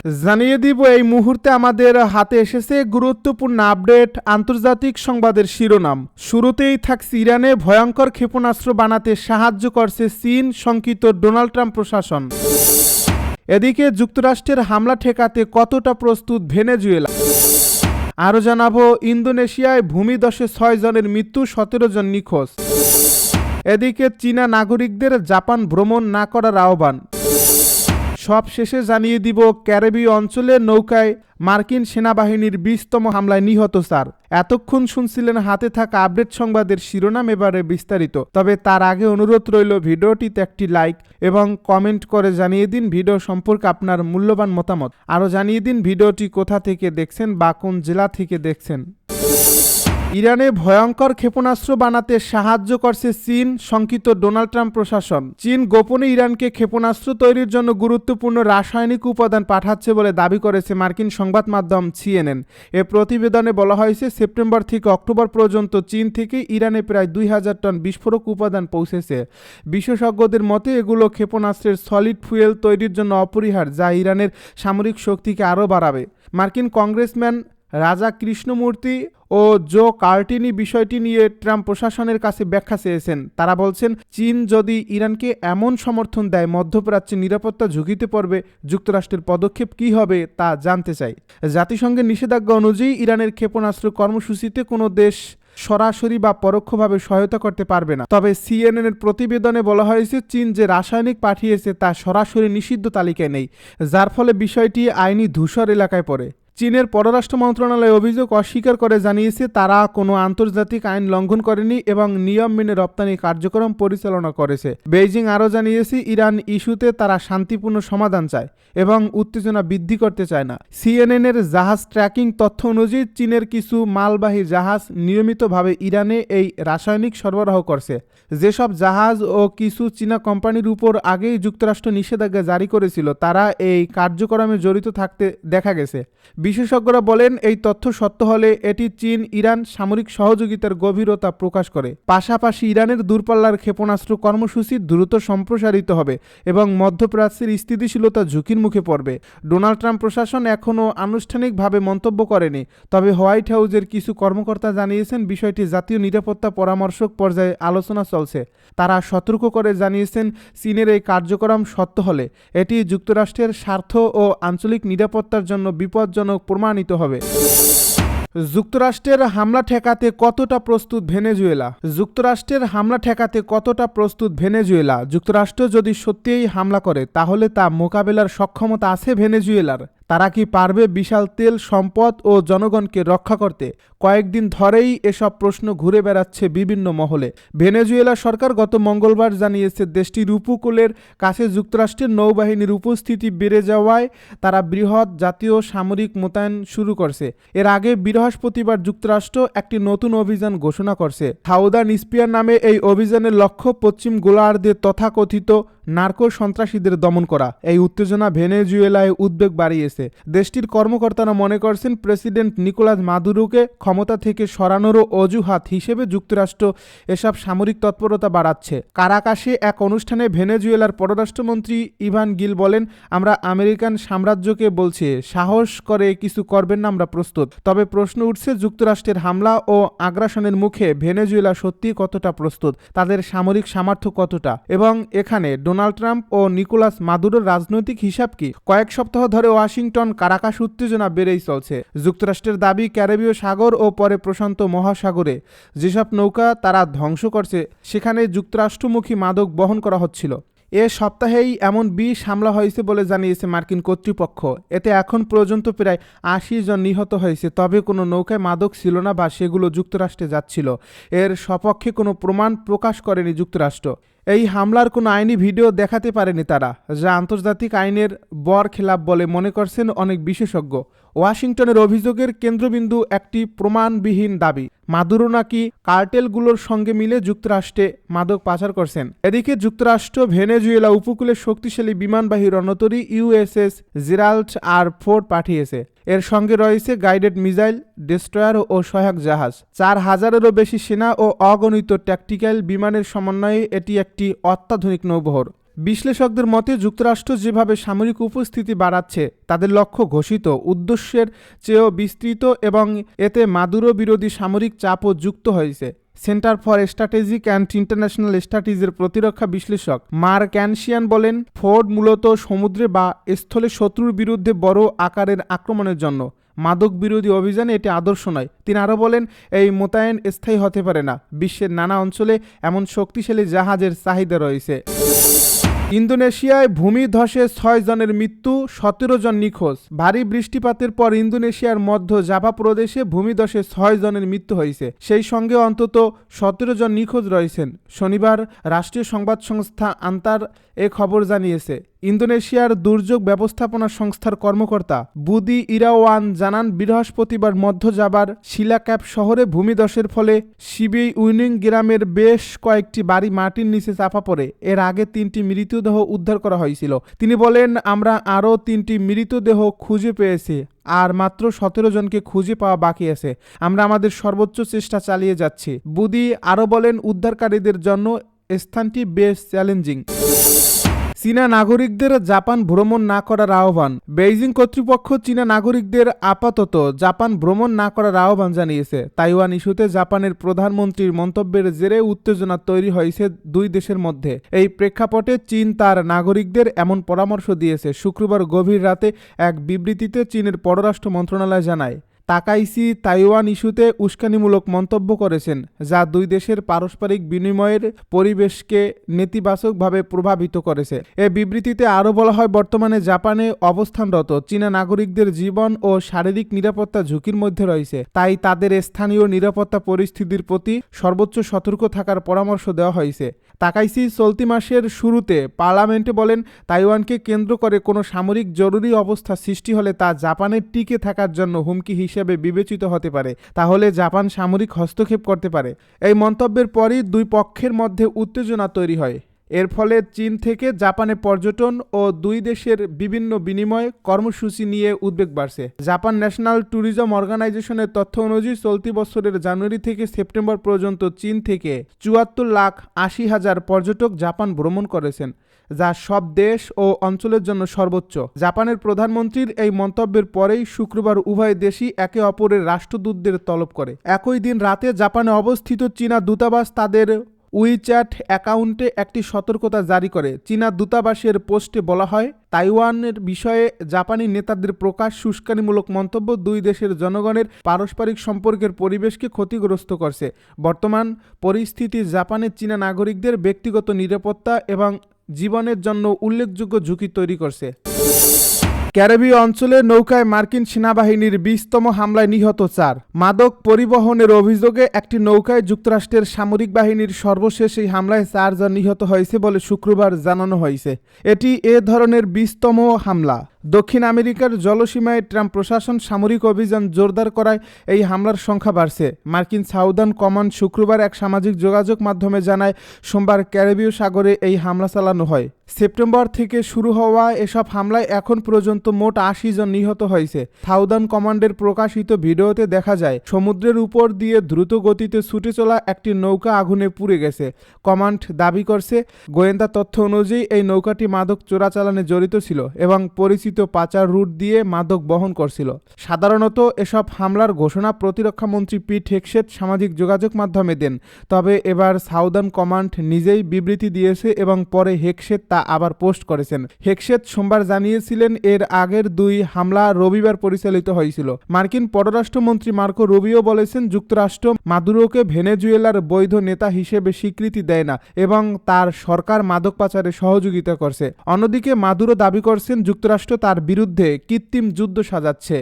জানিয়ে দিব এই মুহূর্তে আমাদের হাতে এসেছে গুরুত্বপূর্ণ আপডেট আন্তর্জাতিক সংবাদের শিরোনাম। শুরুতেই থাকছে ইরানে ভয়ঙ্কর ক্ষেপণাস্ত্র বানাতে সাহায্য করছে চীন, শঙ্কিত ডোনাল্ড ট্রাম্প প্রশাসন। এদিকে যুক্তরাষ্ট্রের হামলা ঠেকাতে কতটা প্রস্তুত ভেনেজুয়েলা। আরও জানাবো ইন্দোনেশিয়ায় ভূমিধসে 6 জনের মৃত্যু, 17 জন নিখোঁজ। এদিকে চীনা নাগরিকদের জাপান ভ্রমণ না করার আহ্বান। সব শেষে জানিয়ে দিব ক্যারিবীয় অঞ্চলে নৌকায় মার্কিন সেনাবাহিনীর 20তম হামলায় নিহত 4। এতক্ষণ শুনছিলেন হাতে থাকা আপডেট সংবাদের শিরোনাম, এবারে বিস্তারিত। তবে তার আগে অনুরোধ রইল ভিডিওটিতে একটি লাইক এবং কমেন্ট করে জানিয়ে দিন ভিডিও সম্পর্কে আপনার মূল্যবান মতামত। আরও জানিয়ে দিন ভিডিওটি কোথা থেকে দেখছেন বা কোন জেলা থেকে দেখছেন। ইরানে ভয়ঙ্কর ক্ষেপণাস্ত্র বানাতে সাহায্য করছে চীন, শঙ্কিত ডোনাল্ড ট্রাম্প প্রশাসন। চীন গোপনে ইরানকে ক্ষেপণাস্ত্র তৈরির জন্য গুরুত্বপূর্ণ রাসায়নিক উপাদান পাঠাচ্ছে বলে দাবি করেছে মার্কিন সংবাদ মাধ্যম সিএনএন। এ প্রতিবেদনে বলা হয়েছে সেপ্টেম্বর থেকে অক্টোবর পর্যন্ত চীন থেকে ইরানে প্রায় 2000 টন বিস্ফোরক উপাদান পৌঁছেছে। বিশেষজ্ঞদের মতে এগুলো ক্ষেপণাস্ত্রের সলিড ফুয়েল তৈরির জন্য অপরিহার্য, যা ইরানের সামরিক শক্তিকে আরও বাড়াবে। মার্কিন কংগ্রেসম্যান রাজা কৃষ্ণমূর্তি ও জো কার্টিনি বিষয়টি নিয়ে ট্রাম্প প্রশাসনের কাছে ব্যাখ্যা চেয়েছেন। তারা বলছেন, চীন যদি ইরানকে এমন সমর্থন দেয় মধ্যপ্রাচ্যের নিরাপত্তা ঝুঁকিতে পড়বে। যুক্তরাষ্ট্রের পদক্ষেপ কী হবে তা জানতে চাই। জাতিসংঘের নিষেধাজ্ঞা অনুযায়ী ইরানের ক্ষেপণাস্ত্র কর্মসূচিতে কোনো দেশ সরাসরি বা পরোক্ষভাবে সহায়তা করতে পারবে না। তবে সিএনএনের প্রতিবেদনে বলা হয়েছে, চীন যে রাসায়নিক পাঠিয়েছে তা সরাসরি নিষিদ্ধ তালিকায় নেই, যার ফলে বিষয়টি আইনি ধূসর এলাকায় পড়ে। চীনের পররাষ্ট্র মন্ত্রণালয় অভিযোগ অস্বীকার করে জানিয়েছে তারা কোনো আন্তর্জাতিক আইন লঙ্ঘন করেনি এবং নিয়ম মেনে রপ্তানি কার্যক্রম পরিচালনা করেছে। বেইজিং আরও জানিয়েছে ইরান ইস্যুতে তারা শান্তিপূর্ণ সমাধান চায় এবং উত্তেজনা বৃদ্ধি করতে চায় না। সিএনএনের জাহাজ ট্র্যাকিং তথ্য অনুযায়ী চীনের কিছু মালবাহী জাহাজ নিয়মিতভাবে ইরানে এই রাসায়নিক সরবরাহ করছে। যেসব জাহাজ ও কিছু চীনা কোম্পানির উপর আগেই যুক্তরাষ্ট্র নিষেধাজ্ঞা জারি করেছিল, তারা এই কার্যক্রমে জড়িত থাকতে দেখা গেছে। বিশেষজ্ঞরা বলেন, এই তথ্য সত্য হলে এটি চীন ইরান সামরিক সহযোগিতার গভীরতা প্রকাশ করে। পাশাপাশি ইরানের দূরপাল্লার ক্ষেপণাস্ত্র কর্মসূচি দ্রুত সম্প্রসারিত হবে এবং মধ্যপ্রাচ্যের স্থিতিশীলতা ঝুঁকির মুখে পড়বে। ডোনাল্ড ট্রাম্প প্রশাসন এখনও আনুষ্ঠানিকভাবে মন্তব্য করেনি, তবে হোয়াইট হাউসের কিছু কর্মকর্তা জানিয়েছেন বিষয়টি জাতীয় নিরাপত্তা পরামর্শক পর্যায়ে আলোচনা চলছে। তারা সতর্ক করে জানিয়েছেন, চীনের এই কার্যক্রম সত্য হলে এটি যুক্তরাষ্ট্রের স্বার্থ ও আঞ্চলিক নিরাপত্তার জন্য বিপজ্জনক প্রমাণিত হবে। যুক্তরাষ্ট্রের হামলা ঠেকাতে কতটা প্রস্তুত ভেনেজুয়েলা। যুক্তরাষ্ট্রের হামলা ঠেকাতে কতটা প্রস্তুত ভেনেজুয়েলা। যুক্তরাষ্ট্র যদি সত্যিই হামলা করে তাহলে তা মোকাবেলার সক্ষমতা আছে ভেনেজুয়েলার। তারা কি পারবে বিশাল তেল সম্পদ ও জনগণকে রক্ষা করতে? কয়েকদিন ধরেই এসব প্রশ্ন ঘুরে বেড়াচ্ছে বিভিন্ন মহলে। ভেনেজুয়েলা সরকার গত মঙ্গলবার জানিয়েছে, দেশটির উপকূলের কাছে যুক্তরাষ্ট্রের নৌবাহিনীর উপস্থিতি বেড়ে যাওয়ায় তারা বৃহৎ জাতীয় সামরিক মোতায়েন শুরু করছে। এর আগে বৃহস্পতিবার যুক্তরাষ্ট্র একটি নতুন অভিযান ঘোষণা করছে। সাউদার্ন স্পিয়ার নামে এই অভিযানের লক্ষ্য পশ্চিম গোলার্ধে তথাকথিত নার্কো সন্ত্রাসীদের দমন করা। এই উত্তেজনা ভেনেজুয়েলায় উদ্বেগ বাড়িয়েছে। দেশটির কর্মকর্তারা মনে করছেন, প্রেসিডেন্ট নিকোলাস মাদুরোকে ক্ষমতা থেকে সরানোরও অজুহাত হিসেবে যুক্তরাষ্ট্র এসব সামরিক তৎপরতা বাড়াচ্ছে। কারাকাশে এক অনুষ্ঠানে ভেনেজুয়েলার পররাষ্ট্রমন্ত্রী ইভান গিল বলেন, আমরা আমেরিকান সাম্রাজ্যকে বলছি, সাহস করে কিছু করবেন না, আমরা প্রস্তুত। তবে প্রশ্ন উঠছে, যুক্তরাষ্ট্রের হামলা ও আগ্রাসনের মুখে ভেনেজুয়েলা সত্যি কতটা প্রস্তুত, তাদের সামরিক সামর্থ্য কতটা, এবং এখানে ডোনাল্ড ট্রাম্প ও নিকোলাস মাদুরোর রাজনৈতিক হিসাব কি? কয়েক সপ্তাহ ধরে ওয়াশিংটন কারাকাশ উত্তেজনা বেড়েই চলছে। যুক্তরাষ্ট্রের দাবি, ক্যারিবীয় সাগর ও পরে প্রশান্ত মহাসাগরে যেসব নৌকা তারা ধ্বংস করছে সেখানে যুক্তরাষ্ট্রমুখী মাদক বহন করা হচ্ছিল। এ সপ্তাহেই এমন 20 হামলা হয়েছে বলে জানিয়েছে মার্কিন কর্তৃপক্ষ। এতে এখন পর্যন্ত প্রায় 80 জন নিহত হয়েছে। তবে কোনো নৌকায় মাদক ছিল না বা সেগুলো যুক্তরাষ্ট্রে যাচ্ছিল, এর সপক্ষে কোনো প্রমাণ প্রকাশ করেনি যুক্তরাষ্ট্র। এই হামলার কোনো আইনি ভিডিও দেখাতে পারেনি তারা, যা আন্তর্জাতিক আইনের বরখেলাপ বলে মনে করছেন অনেক বিশেষজ্ঞ। ওয়াশিংটনের অভিযোগের কেন্দ্রবিন্দু একটি প্রমাণবিহীন দাবি, মাদুরো নাকি কার্টেলগুলোর সঙ্গে মিলে যুক্তরাষ্ট্রে মাদক পাচার করছেন। এদিকে যুক্তরাষ্ট্র ভেনেজুয়েলা উপকূলে শক্তিশালী বিমানবাহী রণতরী ইউএসএস জেরাল্ড আর ফোর্ড পাঠিয়েছে। এর সঙ্গে রয়েছে গাইডেড মিসাইল, ডেস্ট্রয়ার ও সহায়ক জাহাজ। 4000-এরও বেশি সেনা ও অগণিত ট্যাকটিক্যাল বিমানের সমন্বয়ে এটি একটি অত্যাধুনিক নৌবহর। বিশ্লেষকদের মতে যুক্তরাষ্ট্র যেভাবে সামরিক উপস্থিতি বাড়াচ্ছে তাদের লক্ষ্য ঘোষিত উদ্দেশ্যের চেয়েও বিস্তৃত এবং এতে মাদুরো বিরোধী সামরিক চাপও যুক্ত হয়েছে। Centre for strategic and international স্টাডিজের প্রতিরক্ষা বিশ্লেষক মার্ক ক্যানশিয়ান বলেন, ফোর্ড মূলত সমুদ্রে বা স্থলে শত্রুর বিরুদ্ধে বড় আকারের আক্রমণের জন্য। মাদক বিরোধী অভিযানে এটি আদর্শ নয়। তিনি আরও বলেন, এই মোতায়েন স্থায়ী হতে পারে না। বিশ্বের নানা অঞ্চলে এমন শক্তিশালী জাহাজের চাহিদা রয়েছে। ইন্দোনেশিয়ায় ভূমিধসে 6 জনের মৃত্যু, 17 জন নিখোঁজ। ভারী বৃষ্টিপাতের পর ইন্দোনেশিয়ার মধ্য জাভা প্রদেশে ভূমিধসে 6 জনের মৃত্যু হয়েছে। সেই সঙ্গে অন্তত 17 জন নিখোঁজ রয়েছেন। শনিবার রাষ্ট্রীয় সংবাদ সংস্থা আন্তার এ খবর জানিয়েছে। ইন্দোনেশিয়ার দুর্যোগ ব্যবস্থাপনা সংস্থার কর্মকর্তা বুদি ইরাওয়ান জানান, বৃহস্পতিবার মধ্য জাভার শিলাক্যাপ শহরে ভূমিধসের ফলে শিবেই উইনিং গ্রামের বেশ কয়েকটি বাড়ি মাটির নিচে চাপা পড়ে। এর আগে 3টি মৃতদেহ উদ্ধার করা হয়েছিল। তিনি বলেন, আমরা আরও 3টি মৃতদেহ খুঁজে পেয়েছি আর মাত্র 17 জনকে খুঁজে পাওয়া বাকি আছে। আমরা আমাদের সর্বোচ্চ চেষ্টা চালিয়ে যাচ্ছি। বুদি আরও বলেন, উদ্ধারকারীদের জন্য স্থানটি বেশ চ্যালেঞ্জিং। চীনা নাগরিকদের জাপান ভ্রমণ না করার আহ্বান। বেইজিং কর্তৃপক্ষ চীনা নাগরিকদের আপাতত জাপান ভ্রমণ না করার আহ্বান জানিয়েছে। তাইওয়ান ইস্যুতে জাপানের প্রধানমন্ত্রীর মন্তব্যের জেরে উত্তেজনা তৈরি হয়েছে দুই দেশের মধ্যে। এই প্রেক্ষাপটে চীন তার নাগরিকদের এমন পরামর্শ দিয়েছে। শুক্রবার গভীর রাতে এক বিবৃতিতে চীনের পররাষ্ট্র মন্ত্রণালয় জানায়, তাকাইসি তাইওয়ান ইস্যুতে উস্কানিমূলক মন্তব্য করেছেন, যা দুই দেশের পারস্পরিক বিনিময়ের পরিবেশকে নেতিবাচকভাবে প্রভাবিত করেছে। এ বিবৃতিতে আরও বলা হয়, বর্তমানে জাপানে অবস্থানরত চীনা নাগরিকদের জীবন ও শারীরিক নিরাপত্তা ঝুঁকির মধ্যে রয়েছে। তাই তাদের স্থানীয় নিরাপত্তা পরিস্থিতির প্রতি সর্বোচ্চ সতর্ক থাকার পরামর্শ দেওয়া হয়েছে। তাকাইসি চলতি মাসের শুরুতে পার্লামেন্টে বলেন, তাইওয়ানকে কেন্দ্র করে কোনো সামরিক জরুরি অবস্থা সৃষ্টি হলে তা জাপানের টিকে থাকার জন্য হুমকি হিসেবে বিবেচিত হতে পারে। তাহলে জাপান সামরিক হস্তক্ষেপ করতে পারে। এই মন্তব্যের পরই দুই পক্ষের মধ্যে উত্তেজনা তৈরি হয়। এর ফলে চীন থেকে জাপানে পর্যটন ও দুই দেশের বিভিন্ন বিনিময় কর্মসূচি নিয়ে উদ্বেগ বাড়ছে। জাপান ন্যাশনাল ট্যুরিজম অর্গানাইজেশনের তথ্য অনুযায়ী চলতি বছরের জানুয়ারি থেকে সেপ্টেম্বর পর্যন্ত চীন থেকে 74,80,000 পর্যটক জাপান ভ্রমণ করেছেন, যা সব দেশ ও অঞ্চলের জন্য সর্বোচ্চ। জাপানের প্রধানমন্ত্রীর এই মন্তব্যের পরেই শুক্রবার উভয় দেশই একে অপরের রাষ্ট্রদূতদের তলব করে। একই দিন রাতে জাপানে অবস্থিত চীনা দূতাবাস তাদের উইচ্যাট অ্যাকাউন্টে একটি সতর্কতা জারি করে। চীনা দূতাবাসের পোস্টে বলা হয়, তাইওয়ানের বিষয়ে জাপানি নেতাদের প্রকাশ উস্কানিমূলক মন্তব্য দুই দেশের জনগণের পারস্পরিক সম্পর্কের পরিবেশকে ক্ষতিগ্রস্ত করছে। বর্তমান পরিস্থিতি জাপানের চীনা নাগরিকদের ব্যক্তিগত নিরাপত্তা এবং জীবনের জন্য উল্লেখযোগ্য ঝুঁকি তৈরি করছে। ক্যারিবীয় অঞ্চলে নৌকায় মার্কিন সেনাবাহিনীর 20তম হামলায় নিহত 4। মাদক পরিবহনের অভিযোগে একটি নৌকায় যুক্তরাষ্ট্রের সামরিক বাহিনীর সর্বশেষ এই হামলায় 4 জন নিহত হয়েছে বলে শুক্রবার জানানো হয়েছে। এটি এ ধরনের 20তম হামলা। দক্ষিণ আমেরিকার জলসীমায় ট্রাম্প প্রশাসন সামরিক অভিযান জোরদার করায় এই হামলার সংখ্যা বাড়ছে। মার্কিন সাউদার্ন কমান্ড শুক্রবার এক সামাজিক যোগাযোগ মাধ্যমে জানায়, সোমবার ক্যারিবীয় সাগরে এই হামলা চালানো হয়। সেপ্টেম্বর থেকে শুরু হওয়া এসব হামলায় এখন পর্যন্ত মোট 80 জন নিহত হয়েছে। সাউদার্ন কমান্ডের প্রকাশিত ভিডিওতে দেখা যায়, সমুদ্রের উপর দিয়ে দ্রুত গতিতে ছুটে চলা একটি নৌকা আগুনে পুড়ে গেছে। কমান্ড দাবি করছে, গোয়েন্দা তথ্য অনুযায়ী এই নৌকাটি মাদক চোরাচালানে জড়িত ছিল এবং পরিচিত পাচার রুট দিয়ে মাদক বহন করছিল। সাধারণত এসব হামলার ঘোষণা প্রতিরক্ষা মন্ত্রী পিট হেগসেট সামাজিক যোগাযোগ মাধ্যমে দেন। তবে এবার সাউদার্ন কমান্ড নিজেই বিবৃতি দিয়েছে এবং পরে হেগসেট তা আবার পোস্ট করেছেন। হেগসেট সোমবার জানিয়েছিলেন, এর আগের 2 হামলা রবিবার পরিচালিত হয়েছিল। মার্কিন পররাষ্ট্রমন্ত্রী মার্কো রুবিও বলেছেন, যুক্তরাষ্ট্র মাদুরোকে ভেনেজুয়েলার বৈধ নেতা হিসেবে স্বীকৃতি দেয় না এবং তার সরকার মাদক পাচারে সহযোগিতা করছে। অন্যদিকে মাদুরো দাবি করছেন, যুক্তরাষ্ট্র তার বিরুদ্ধে কৃত্রিম যুদ্ধ সাজাচ্ছে।